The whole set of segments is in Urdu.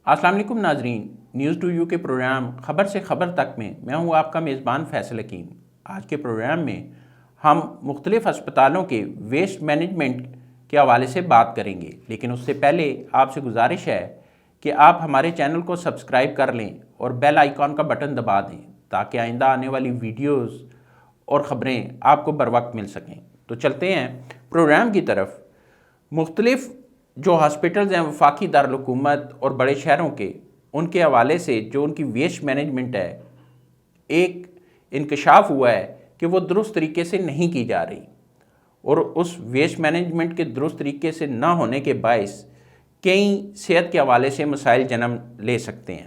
السلام علیکم ناظرین، نیوز ٹو یو کے پروگرام خبر سے خبر تک میں ہوں آپ کا میزبان فیصل حکیم۔ آج کے پروگرام میں ہم مختلف ہسپتالوں کے ویسٹ مینجمنٹ کے حوالے سے بات کریں گے، لیکن اس سے پہلے آپ سے گزارش ہے کہ آپ ہمارے چینل کو سبسکرائب کر لیں اور بیل آئیکن کا بٹن دبا دیں تاکہ آئندہ آنے والی ویڈیوز اور خبریں آپ کو بر وقت مل سکیں۔ تو چلتے ہیں پروگرام کی طرف۔ مختلف جو ہاسپٹلز ہیں وفاقی دارالحکومت اور بڑے شہروں کے، ان کے حوالے سے جو ان کی ویسٹ مینجمنٹ ہے، ایک انکشاف ہوا ہے کہ وہ درست طریقے سے نہیں کی جا رہی، اور اس ویسٹ مینجمنٹ کے درست طریقے سے نہ ہونے کے باعث کئی صحت کے حوالے سے مسائل جنم لے سکتے ہیں۔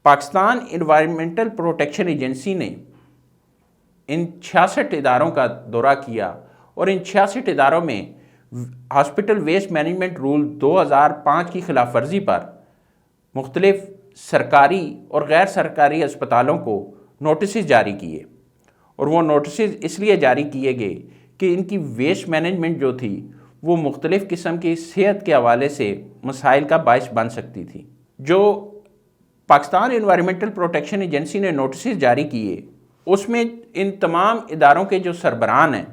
پاکستان انوائرمینٹل پروٹیکشن ایجنسی نے ان 66 اداروں کا دورہ کیا اور ان 66 اداروں میں ہاسپٹل ویسٹ مینجمنٹ رول 2005 کی خلاف ورزی پر مختلف سرکاری اور غیر سرکاری ہسپتالوں کو نوٹسز جاری کیے، اور وہ نوٹسز اس لیے جاری کیے گئے کہ ان کی ویسٹ مینجمنٹ جو تھی وہ مختلف قسم کی صحت کے حوالے سے مسائل کا باعث بن سکتی تھی۔ جو پاکستان انوائرمینٹل پروٹیکشن ایجنسی نے نوٹسز جاری کیے، اس میں ان تمام اداروں کے جو سربراہان ہیں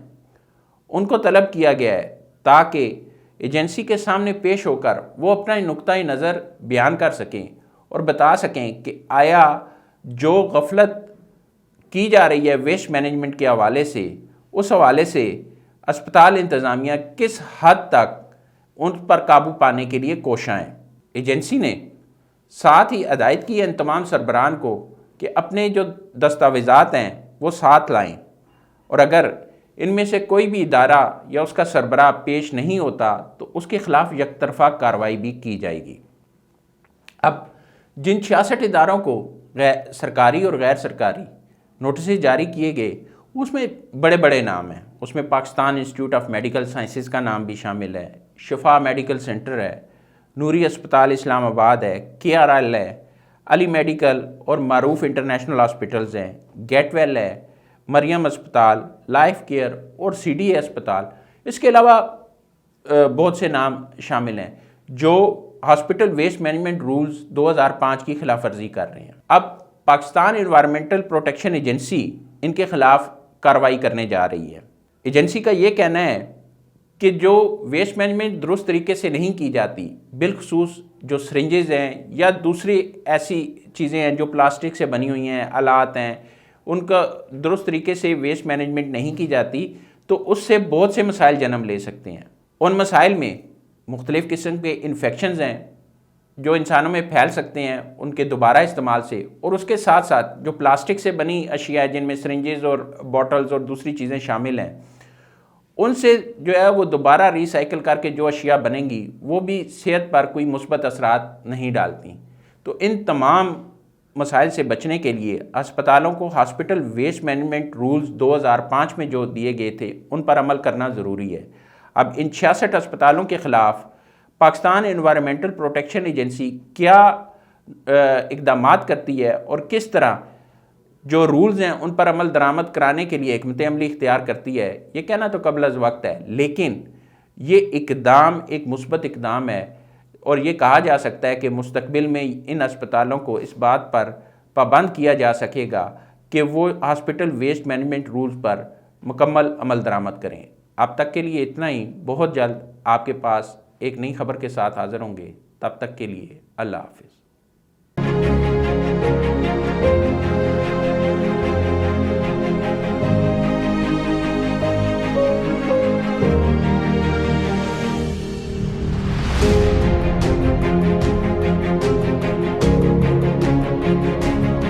ان کو طلب کیا گیا ہے تاکہ ایجنسی کے سامنے پیش ہو کر وہ اپنا نقطۂ نظر بیان کر سکیں اور بتا سکیں کہ آیا جو غفلت کی جا رہی ہے ویسٹ مینجمنٹ کے حوالے سے، اس حوالے سے ہسپتال انتظامیہ کس حد تک ان پر قابو پانے کے لیے کوشاں ہیں۔ ایجنسی نے ساتھ ہی ہدایت کی ہے ان تمام سربراہان کو کہ اپنے جو دستاویزات ہیں وہ ساتھ لائیں، اور اگر ان میں سے کوئی بھی ادارہ یا اس کا سربراہ پیش نہیں ہوتا تو اس کے خلاف یک طرفہ کارروائی بھی کی جائے گی۔ اب جن 66 اداروں کو سرکاری اور غیر سرکاری نوٹسز جاری کیے گئے، اس میں بڑے بڑے نام ہیں۔ اس میں Pakistan institute of medical sciences کا نام بھی شامل ہے، شفا میڈیکل سینٹر ہے، نوری ہسپتال اسلام آباد ہے، KRL ہے، علی میڈیکل اور معروف انٹرنیشنل ہاسپٹلز ہیں، گیٹ ویل ہے، مریم ہسپتال، لائف کیئر اور CDA ہسپتال۔ اس کے علاوہ بہت سے نام شامل ہیں جو ہاسپٹل ویسٹ مینجمنٹ رولز 2005 کی خلاف ورزی کر رہے ہیں۔ اب پاکستان انوائرمنٹل پروٹیکشن ایجنسی ان کے خلاف کارروائی کرنے جا رہی ہے۔ ایجنسی کا یہ کہنا ہے کہ جو ویسٹ مینجمنٹ درست طریقے سے نہیں کی جاتی، بالخصوص جو سرنجز ہیں یا دوسری ایسی چیزیں ہیں جو پلاسٹک سے بنی ہوئی ہیں، آلات ہیں، ان کا درست طریقے سے ویسٹ مینجمنٹ نہیں کی جاتی تو اس سے بہت سے مسائل جنم لے سکتے ہیں۔ ان مسائل میں مختلف قسم کے انفیکشنز ہیں جو انسانوں میں پھیل سکتے ہیں ان کے دوبارہ استعمال سے، اور اس کے ساتھ ساتھ جو پلاسٹک سے بنی اشیاء جن میں سرنجز اور بوٹلز اور دوسری چیزیں شامل ہیں، ان سے جو ہے وہ دوبارہ ری سائیکل کر کے جو اشیاء بنیں گی وہ بھی صحت پر کوئی مثبت اثرات نہیں ڈالتی۔ تو ان تمام مسائل سے بچنے کے لیے ہسپتالوں کو ہاسپٹل ویسٹ مینجمنٹ رولز 2005 میں جو دیے گئے تھے ان پر عمل کرنا ضروری ہے۔ اب ان 66 ہسپتالوں کے خلاف پاکستان انوائرمنٹل پروٹیکشن ایجنسی کیا اقدامات کرتی ہے اور کس طرح جو رولز ہیں ان پر عمل درآمد کرانے کے لیے حکمت عملی اختیار کرتی ہے، یہ کہنا تو قبل از وقت ہے، لیکن یہ اقدام ایک مثبت اقدام ہے، اور یہ کہا جا سکتا ہے کہ مستقبل میں ان ہسپتالوں کو اس بات پر پابند کیا جا سکے گا کہ وہ ہاسپٹل ویسٹ مینجمنٹ رولز پر مکمل عمل درآمد کریں۔ اب تک کے لیے اتنا ہی، بہت جلد آپ کے پاس ایک نئی خبر کے ساتھ حاضر ہوں گے، تب تک کے لیے اللہ حافظ۔